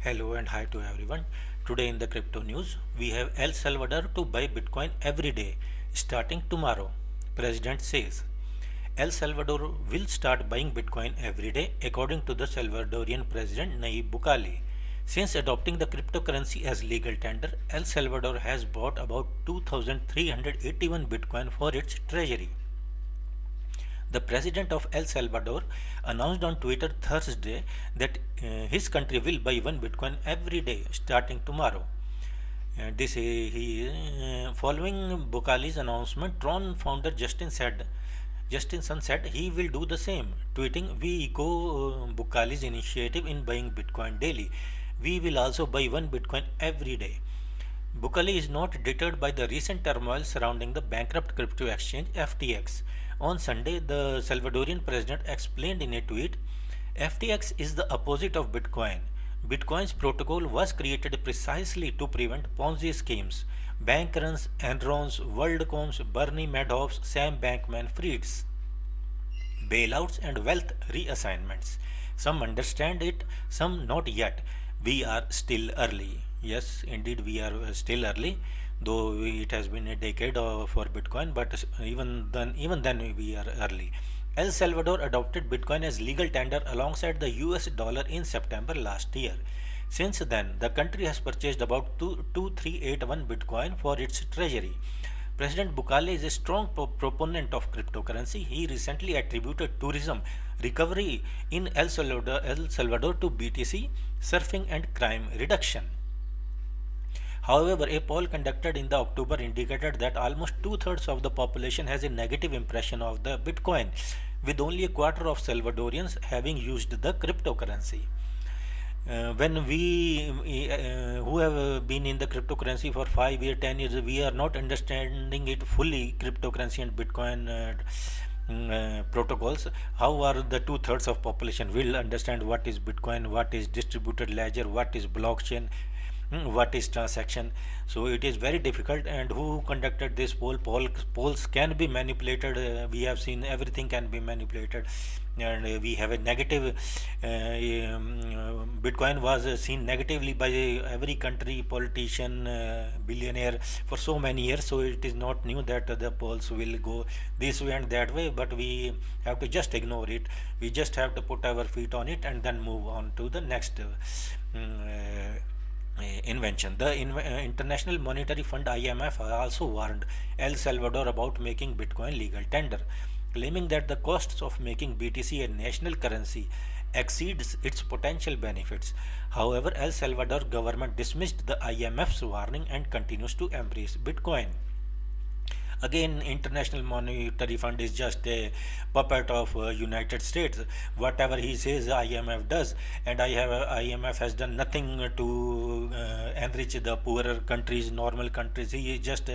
Hello and hi to everyone. Today in the crypto news, we have El Salvador to buy Bitcoin every day, starting tomorrow. President says El Salvador will start buying Bitcoin every day, according to the Salvadorian President Nayib Bukele. Since adopting the cryptocurrency as legal tender, El Salvador has bought about 2,381 Bitcoin for its treasury. The president of El Salvador announced on Twitter Thursday that his country will buy one Bitcoin every day starting tomorrow. Following Bukali's announcement, Tron founder Justin said he will do the same, tweeting, "We echo Bukali's initiative in buying Bitcoin daily. We will also buy one Bitcoin every day." Bukele is not deterred by the recent turmoil surrounding the bankrupt crypto exchange FTX. On Sunday, the Salvadorian president explained in a tweet, FTX is the opposite of Bitcoin. Bitcoin's protocol was created precisely to prevent Ponzi schemes, bank runs, Enrons, WorldComs, Bernie Madoffs, Sam Bankman-Frieds, bailouts and wealth reassignments. Some understand it, some not yet. We are still early. Yes, indeed, we are still early, though it has been a decade for Bitcoin, but even then, we are early. El Salvador adopted Bitcoin as legal tender alongside the US dollar in September last year. Since then, the country has purchased about 2381 Bitcoin for its treasury. President Bukele is a strong proponent of cryptocurrency. He recently attributed tourism recovery in El Salvador to BTC, surfing, and crime reduction. However, a poll conducted in the October indicated that almost two-thirds of the population has a negative impression of the Bitcoin, with only a quarter of Salvadorians having used the cryptocurrency. When we who have been in the cryptocurrency for 5 years, 10 years, we are not understanding it fully, cryptocurrency and Bitcoin protocols. How are the two-thirds of population will understand what is Bitcoin, what is distributed ledger, what is blockchain, what is transaction? So it is very difficult. And who conducted this polls can be manipulated. We have seen everything can be manipulated, and we have a negative Bitcoin was seen negatively by every country, politician, billionaire for so many years. So it is not new that the polls will go this way and that way, but we have to just ignore it. We just have to put our feet on it and then move on to the next invention. The International Monetary Fund IMF also warned El Salvador about making Bitcoin legal tender, claiming that the costs of making BTC a national currency exceeds its potential benefits. However, El Salvador government dismissed the IMF's warning and continues to embrace Bitcoin. Again, International Monetary Fund is just a puppet of United States. Whatever he says, IMF does, and IMF has done nothing to enrich the poorer countries, normal countries. He is just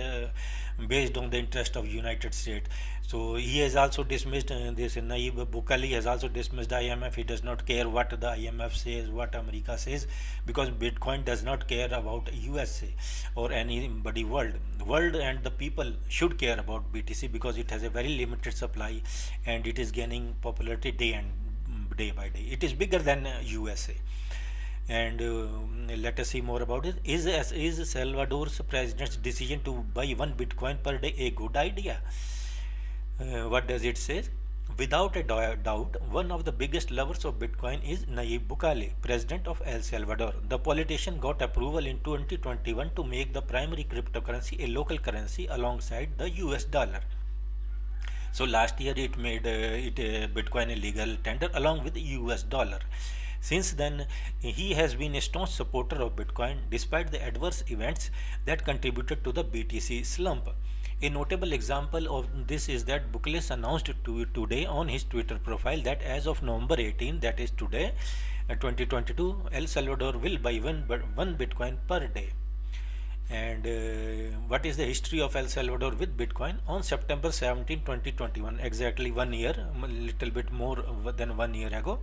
based on the interest of United States. So he has also dismissed this. Nayib Bukele has also dismissed IMF. He does not care what the IMF says, what America says, because Bitcoin does not care about USA or anybody world, and the people should care about BTC because it has a very limited supply and it is gaining popularity day by day. It is bigger than USA. And let us see more about it. Is Salvador's president's decision to buy one Bitcoin per day a good idea? What does it say? Without a doubt, one of the biggest lovers of Bitcoin is Nayib Bukele, president of El Salvador. The politician got approval in 2021 to make the primary cryptocurrency a local currency alongside the US dollar. So last year it made Bitcoin a legal tender along with the US dollar. Since then, he has been a staunch supporter of Bitcoin despite the adverse events that contributed to the BTC slump. A notable example of this is that Bukele announced today on his Twitter profile that as of November 18, that is today, 2022, El Salvador will buy one Bitcoin per day. And what is the history of El Salvador with Bitcoin? On September 17, 2021, exactly 1 year, a little bit more than 1 year ago,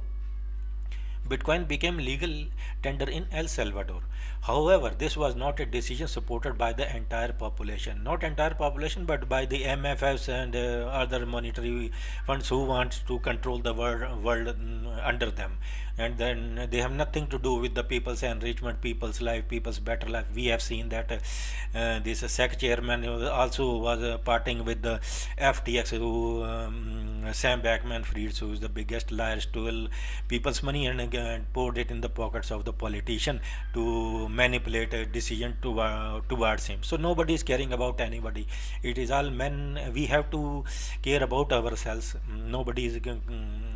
Bitcoin became legal tender in El Salvador. However, this was not a decision supported by the entire population. Not entire population, but by the MFFs and other monetary funds who want to control the world under them. And then they have nothing to do with the people's enrichment, people's life, people's better life. We have seen that this SEC chairman also was parting with the FTX, who Sam Bankman-Fried, who is the biggest liar, stole people's money and poured it in the pockets of the politician to manipulate a decision towards him. So nobody is caring about anybody. It is all men. We have to care about ourselves. Nobody is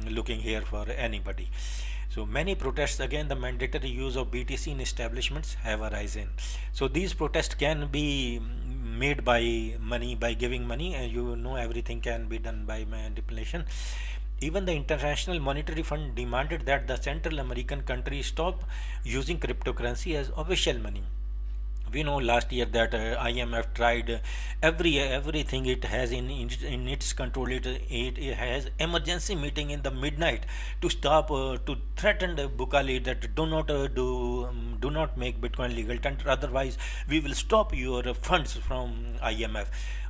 looking here for anybody. So many protests against the mandatory use of BTC in establishments have arisen. So these protests can be made by money, by giving money, and you know everything can be done by manipulation. Even the International Monetary Fund demanded that the Central American countries stop using cryptocurrency as official money. We know last year that IMF tried everything it has in its control. It has emergency meeting in the midnight to stop to threaten the Bukali that do not make Bitcoin legal tender, otherwise we will stop your funds from IMF.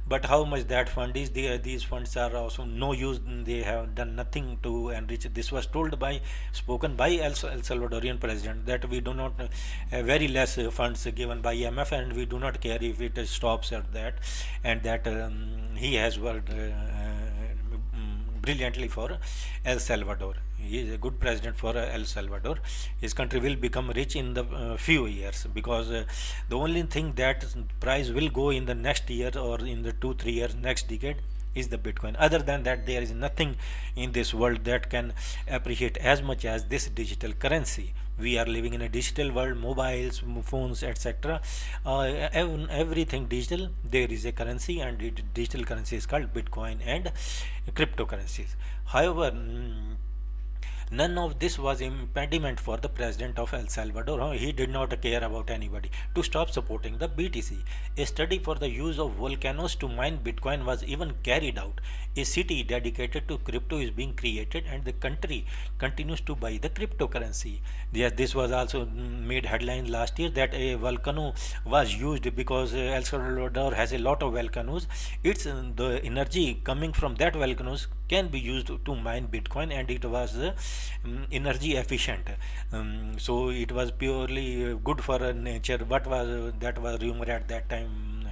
But how much that fund is there? These funds are also no use. They have done nothing to enrich. This was spoken by El Salvadorian president, that we do not very less funds given by IMF, and we do not care if it stops at that, and that he has worked brilliantly for El Salvador. He is a good president for El Salvador. His country will become rich in the few years, because the only thing that price will go in the next year or in the 2-3 years next decade is the Bitcoin. Other than that, there is nothing in this world that can appreciate as much as this digital currency. We are living in a digital world, mobiles, phones, etc. Everything digital. There is a currency, and digital currency is called Bitcoin and cryptocurrencies. However, none of this was impediment for the president of El Salvador. He did not care about anybody to stop supporting the BTC. A study for the use of volcanoes to mine Bitcoin was even carried out. A city dedicated to crypto is being created, and the country continues to buy the cryptocurrency. Yes, this was also made headline last year, that a volcano was used because El Salvador has a lot of volcanoes. It's the energy coming from that volcanoes can be used to mine Bitcoin, and it was energy efficient. So it was purely good for nature. What was that was rumor at that time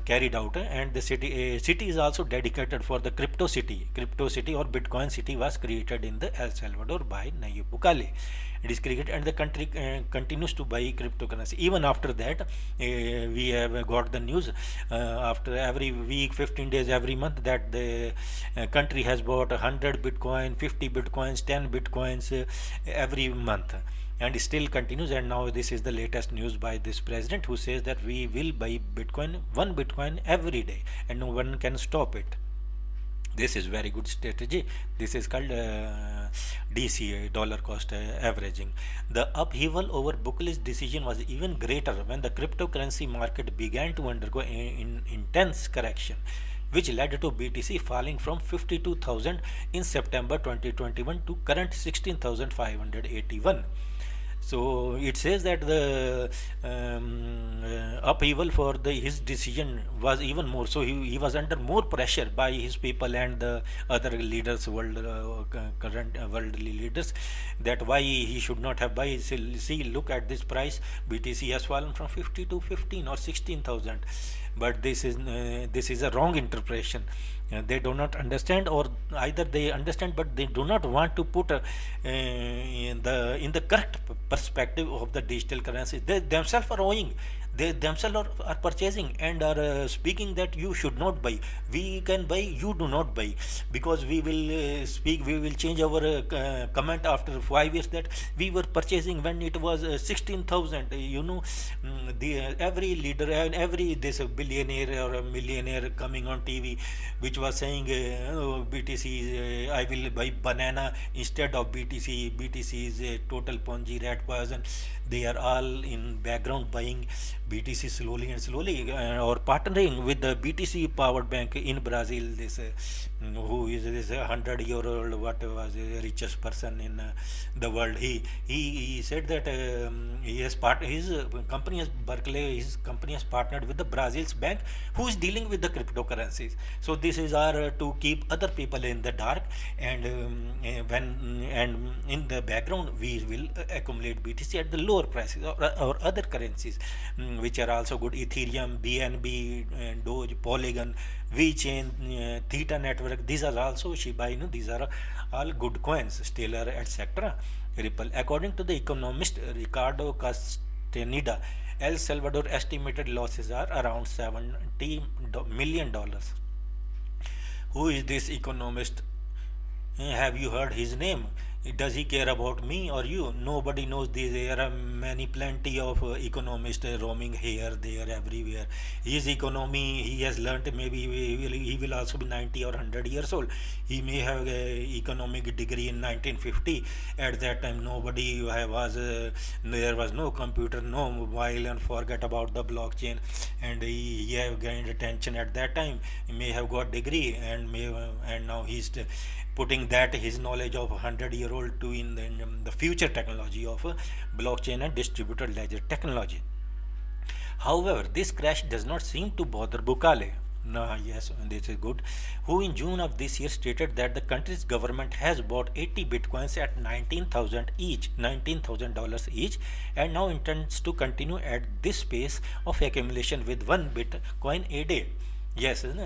carried out, and the city is also dedicated for the crypto city or Bitcoin city was created in the El Salvador by Nayib Bukele. It is created, and the country continues to buy cryptocurrency. Even after that, we have got the news after every week, 15 days, every month, that the country has bought 100 Bitcoin, 50 Bitcoins, 10 Bitcoins every month, and still continues. And now this is the latest news by this president, who says that we will buy one Bitcoin every day, and no one can stop it. This is very good strategy. This is called DCA, dollar cost averaging. The upheaval over Bukele's decision was even greater when the cryptocurrency market began to undergo intense correction, which led to BTC falling from 52,000 in September 2021 to current 16,581. So it says that the upheaval for his decision was even more. So he was under more pressure by his people and the other leaders, current worldly leaders, that why he should not have buy. See, look at this price. BTC has fallen from 50 to 15 or 16,000. But this is a wrong interpretation. They do not understand, or either they understand but they do not want to put in the correct perspective of the digital currency. They themselves are owing, they themselves are purchasing and are speaking that you should not buy. We can buy, you do not buy, because we will we will change our comment after 5 years that we were purchasing when it was 16,000. Every leader and every this billionaire or a millionaire coming on TV which was saying BTC I will buy banana instead of BTC. BTC is a total Ponzi rat person. They are all in background buying BTC slowly and slowly, or partnering with the BTC powered bank in Brazil. This who is this 100-year-old, what was the richest person in the world. He said that he has his company has Berkeley. His company has partnered with the Brazil's bank, who is dealing with the cryptocurrencies. So this is our to keep other people in the dark, and when and in the background we will accumulate BTC at the lower prices, or other currencies, which are also good: Ethereum, BNB, Doge, Polygon, VeChain, Theta Network. These are also Shiba Inu. These are all good coins, Stellar, etc. Ripple. According to the economist Ricardo Castaneda, El Salvador estimated losses are around $70 million. Who is this economist? Have you heard his name? Does he care about me or you? Nobody knows this. There are plenty of economists roaming here, there, everywhere. His economy, he has learnt. Maybe he will also be 90 or 100 years old. He may have a economic degree in 1950. At that time, nobody there was no computer, no mobile, and forget about the blockchain. And he have gained attention at that time. He may have got degree, and now he's putting that his knowledge of 100-year-old to in the future technology of blockchain and distributed ledger technology. However, this crash does not seem to bother Bukale. No, yes, this is good. Who in June of this year stated that the country's government has bought 80 bitcoins at 19,000 each, $19,000 each, and now intends to continue at this pace of accumulation with one bitcoin a day. Yes, we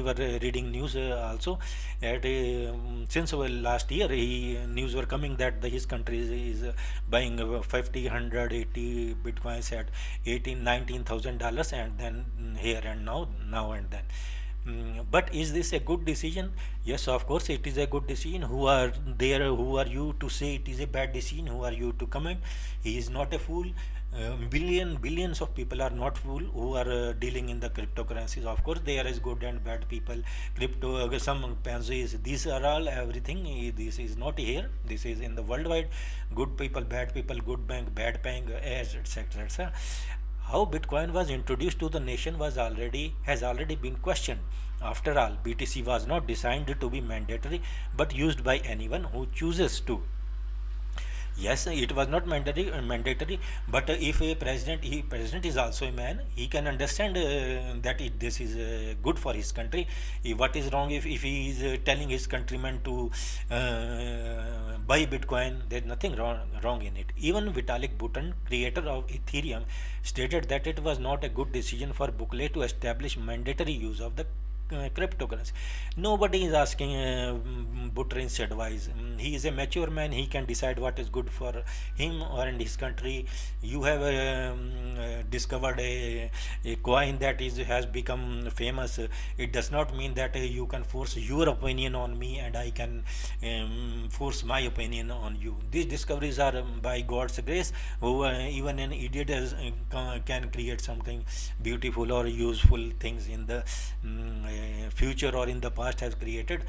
were reading news also that since last year news were coming that his country is buying 50, 180 bitcoins at $19,000, and then here and now and then. But is this a good decision? Yes, of course it is a good decision. Who are there? Who are you to say it is a bad decision? Who are you to comment? He is not a fool. Billions of people are not fool who are dealing in the cryptocurrencies. Of course there is good and bad people. Some pansies, these are all everything. This is not here, this is in the worldwide. Good people, bad people, good bank, bad bank, etc, etc. How Bitcoin was introduced to the nation has already been questioned. After all, BTC was not designed to be mandatory, but used by anyone who chooses to. Yes, it was not mandatory, but if a president is also a man, he can understand that this is good for his country. What is wrong if he is telling his countrymen to buy Bitcoin? There's nothing wrong in it. Even Vitalik Buterin, creator of Ethereum, stated that it was not a good decision for Bukele to establish mandatory use of the cryptocurrency. Nobody is asking Buterin's advice. He is a mature man. He can decide what is good for him or in his country. You have discovered a coin that has become famous. It does not mean that you can force your opinion on me and I can force my opinion on you. These discoveries are by God's grace. Who even an idiot can create something beautiful or useful things in the future or in the past has created.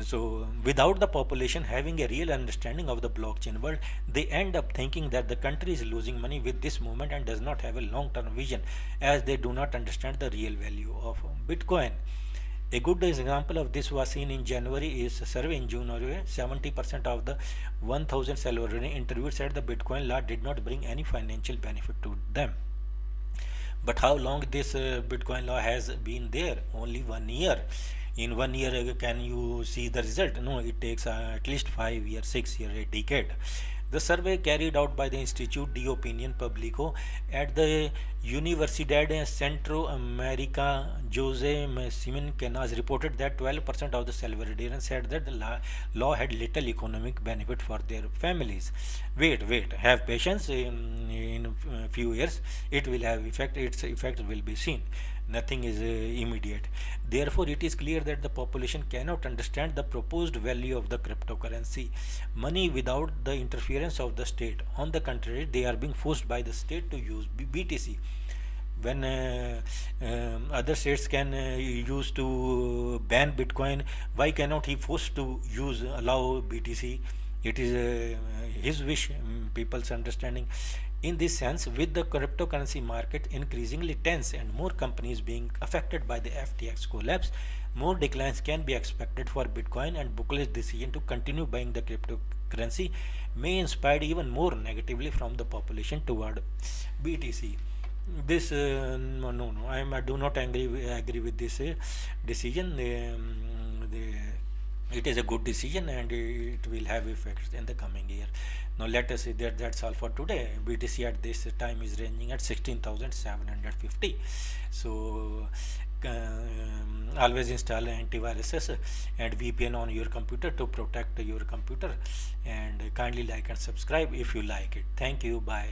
So without the population having a real understanding of the blockchain world, they end up thinking that the country is losing money with this movement and does not have a long-term vision, as they do not understand the real value of Bitcoin. A good example of this was seen in January is a survey in January. 70% of the 1,000 Salvadorian interviewed said the Bitcoin law did not bring any financial benefit to them. But how long this Bitcoin law has been there? Only 1 year. In 1 year, can you see the result? No, it takes at least 5 years, 6 years, a decade. The survey carried out by the Institute de Opinion Publico at the Universidad Centroamérica Jose Simen Canas reported that 12% of the Salvadorians said that the law had little economic benefit for their families. Wait, have patience. In a few years, it will have effect. Its effect will be seen. Nothing is immediate. Therefore, it is clear that the population cannot understand the proposed value of the cryptocurrency money without the interference of the state. On the contrary, they are being forced by the state to use BTC. When other states can use to ban Bitcoin, why cannot he force to allow BTC? It is his wish, people's understanding. In this sense, with the cryptocurrency market increasingly tense and more companies being affected by the FTX collapse, more declines can be expected for Bitcoin, and Buckley's decision to continue buying the cryptocurrency may inspire even more negatively from the population toward BTC. This I do not agree with this decision. It is a good decision and it will have effects in the coming year. Now let us see that that's all for today. BTC at this time is ranging at 16,750. So always install antiviruses and VPN on your computer to protect your computer, and kindly like and subscribe if you like it. Thank you. Bye.